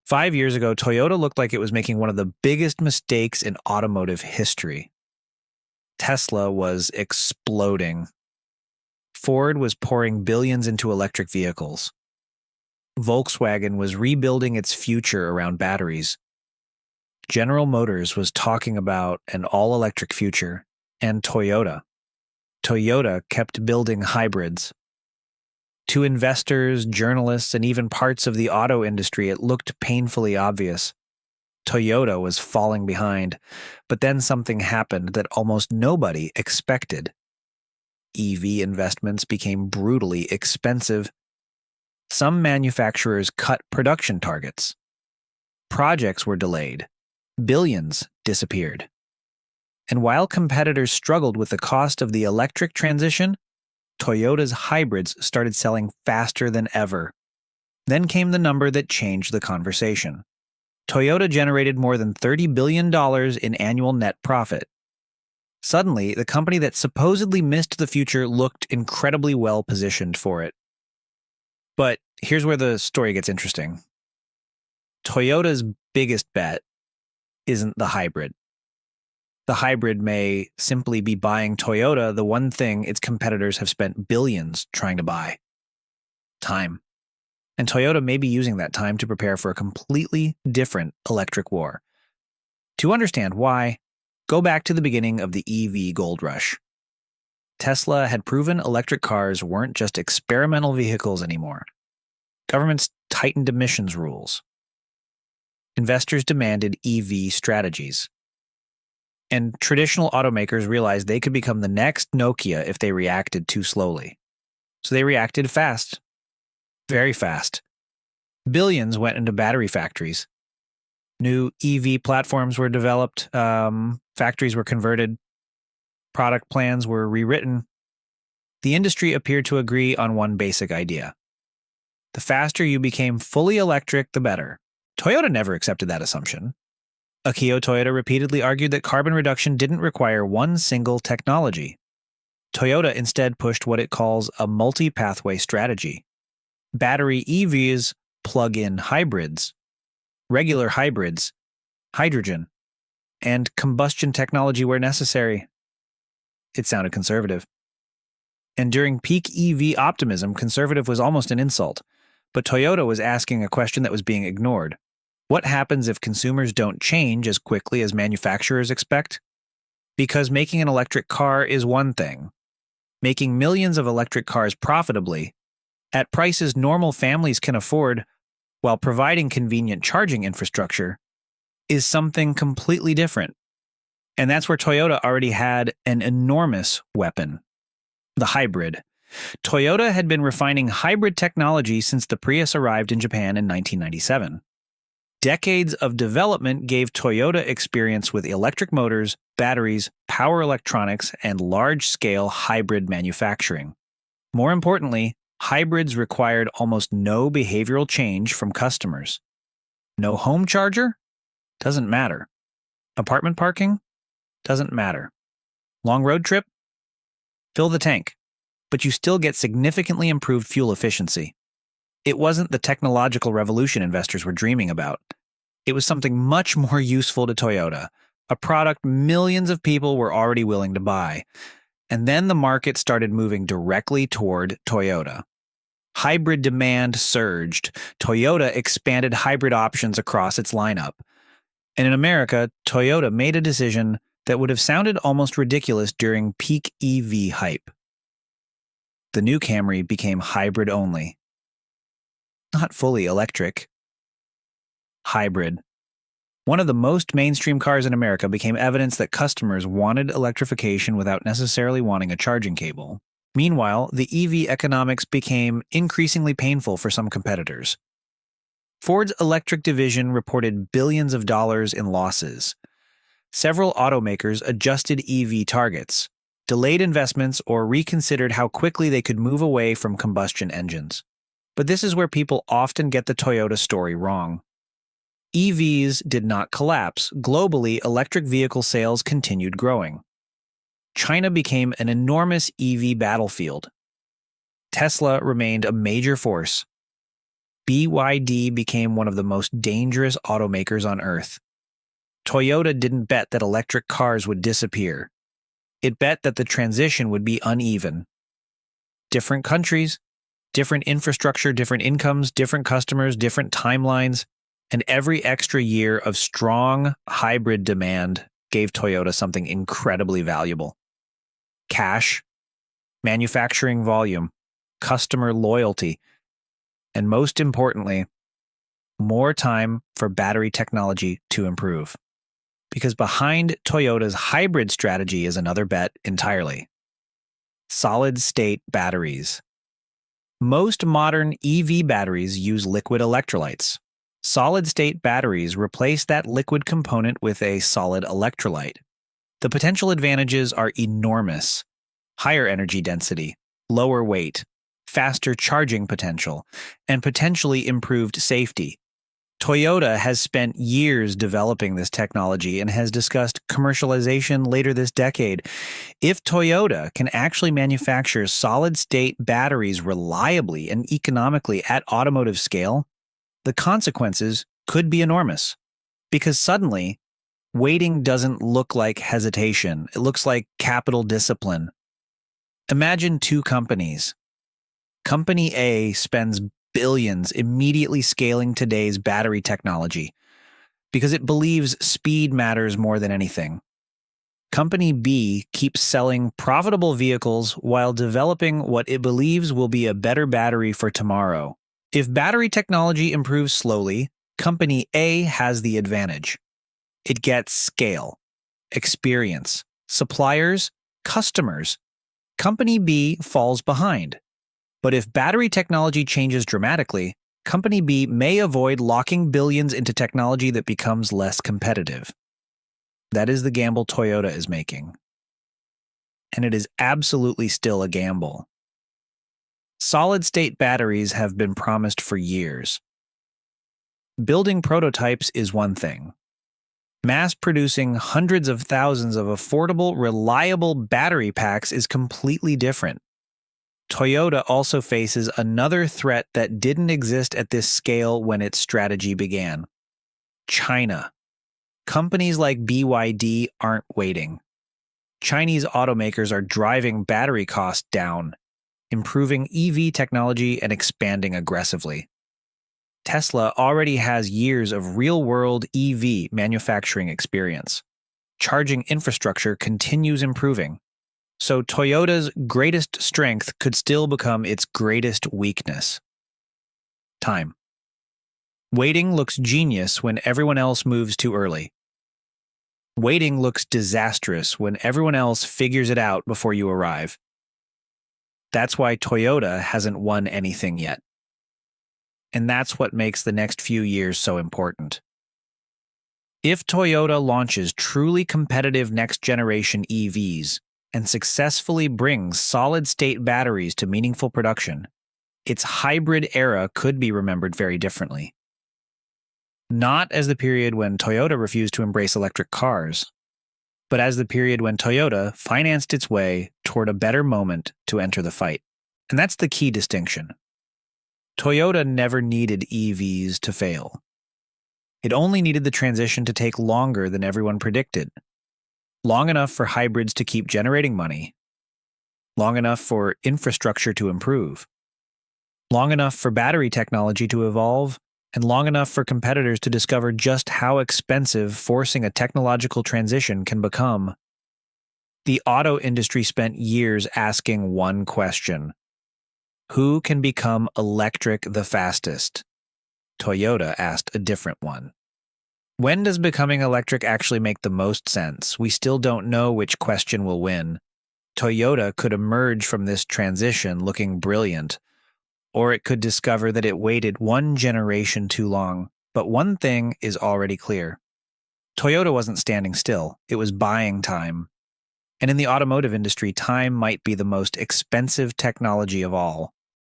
5 years ago, Toyota looked like it was making one of the biggest mistakes in automotive history. Tesla was exploding. Ford was pouring billions into electric vehicles. Volkswagen was rebuilding its future around batteries. General Motors was talking about an all-electric future. And Toyota kept building hybrids. To investors, journalists, and even parts of the auto industry, it looked painfully obvious. Toyota was falling behind, but then something happened that almost nobody expected. EV investments became brutally expensive. Some manufacturers cut production targets. Projects were delayed. Billions disappeared. And while competitors struggled with the cost of the electric transition, Toyota's hybrids started selling faster than ever. Then came the number that changed the conversation. Toyota generated more than $30 billion in annual net profit. Suddenly, the company that supposedly missed the future looked incredibly well positioned for it. But here's where the story gets interesting. Toyota's biggest bet isn't the hybrid. The hybrid may simply be buying Toyota the one thing its competitors have spent billions trying to buy: time. And Toyota may be using that time to prepare for a completely different electric war. To understand why, go back to the beginning of the EV gold rush. Tesla had proven electric cars weren't just experimental vehicles anymore. Governments tightened emissions rules. Investors demanded EV strategies. And traditional automakers realized they could become the next Nokia if they reacted too slowly. So they reacted fast. Very fast. Billions went into battery factories. New EV platforms were developed. Factories were converted. Product plans were rewritten. The industry appeared to agree on one basic idea: the faster you became fully electric, the better. Toyota never accepted that assumption. Akio Toyoda repeatedly argued that carbon reduction didn't require one single technology. Toyota instead pushed what it calls a multi-pathway strategy. Battery EVs, plug-in hybrids, regular hybrids, hydrogen, and combustion technology where necessary. It sounded conservative. And during peak EV optimism, conservative was almost an insult. But Toyota was asking a question that was being ignored. What happens if consumers don't change as quickly as manufacturers expect? Because making an electric car is one thing. Making millions of electric cars profitably, at prices normal families can afford, while providing convenient charging infrastructure, is something completely different. And that's where Toyota already had an enormous weapon: the hybrid. Toyota had been refining hybrid technology since the Prius arrived in Japan in 1997. Decades of development gave Toyota experience with electric motors, batteries, power electronics, and large-scale hybrid manufacturing. More importantly, hybrids required almost no behavioral change from customers. No home charger? Doesn't matter. Apartment parking? Doesn't matter. Long road trip? Fill the tank. But you still get significantly improved fuel efficiency. It wasn't the technological revolution investors were dreaming about. It was something much more useful to Toyota, a product millions of people were already willing to buy. And then the market started moving directly toward Toyota. Hybrid demand surged. Toyota expanded hybrid options across its lineup. And in America, Toyota made a decision that would have sounded almost ridiculous during peak EV hype. The new Camry became hybrid only. Not fully electric. Hybrid. One of the most mainstream cars in America became evidence that customers wanted electrification without necessarily wanting a charging cable. Meanwhile, the EV economics became increasingly painful for some competitors. Ford's electric division reported billions of dollars in losses. Several automakers adjusted EV targets, delayed investments, or reconsidered how quickly they could move away from combustion engines. But this is where people often get the Toyota story wrong. EVs did not collapse. Globally, electric vehicle sales continued growing. China became an enormous EV battlefield. Tesla remained a major force. BYD became one of the most dangerous automakers on earth. Toyota didn't bet that electric cars would disappear. It bet that the transition would be uneven. Different countries, different infrastructure, different incomes, different customers, different timelines, and every extra year of strong hybrid demand gave Toyota something incredibly valuable: cash, manufacturing volume, customer loyalty, and most importantly, more time for battery technology to improve. Because behind Toyota's hybrid strategy is another bet entirely: solid-state batteries. Most modern EV batteries use liquid electrolytes. Solid-state batteries replace that liquid component with a solid electrolyte. The potential advantages are enormous: higher energy density, lower weight, faster charging potential, and potentially improved safety. Toyota has spent years developing this technology and has discussed commercialization later this decade. If Toyota can actually manufacture solid-state batteries reliably and economically at automotive scale, the consequences could be enormous. Because suddenly, waiting doesn't look like hesitation. It looks like capital discipline. Imagine two companies. Company A spends billions immediately scaling today's battery technology because it believes speed matters more than anything. Company B keeps selling profitable vehicles while developing what it believes will be a better battery for tomorrow. If battery technology improves slowly, Company A has the advantage. It gets scale, experience, suppliers, customers. Company B falls behind. But if battery technology changes dramatically, Company B may avoid locking billions into technology that becomes less competitive. That is the gamble Toyota is making. And it is absolutely still a gamble. Solid-state batteries have been promised for years. Building prototypes is one thing. Mass-producing hundreds of thousands of affordable, reliable battery packs is completely different. Toyota also faces another threat that didn't exist at this scale when its strategy began: China. Companies like BYD aren't waiting. Chinese automakers are driving battery costs down, improving EV technology, and expanding aggressively. Tesla already has years of real-world EV manufacturing experience. Charging infrastructure continues improving. So Toyota's greatest strength could still become its greatest weakness: time. Waiting looks genius when everyone else moves too early. Waiting looks disastrous when everyone else figures it out before you arrive. That's why Toyota hasn't won anything yet. And that's what makes the next few years so important. If Toyota launches truly competitive next-generation EVs, and successfully brings solid-state batteries to meaningful production, its hybrid era could be remembered very differently. Not as the period when Toyota refused to embrace electric cars, but as the period when Toyota financed its way toward a better moment to enter the fight. And that's the key distinction. Toyota never needed EVs to fail. It only needed the transition to take longer than everyone predicted. Long enough for hybrids to keep generating money, long enough for infrastructure to improve, long enough for battery technology to evolve, and long enough for competitors to discover just how expensive forcing a technological transition can become. The auto industry spent years asking one question: who can become electric the fastest? Toyota asked a different one. When does becoming electric actually make the most sense? We still don't know which question will win. Toyota could emerge from this transition looking brilliant, or it could discover that it waited one generation too long. But one thing is already clear: Toyota wasn't standing still, it was buying time. And in the automotive industry, time might be the most expensive technology of all.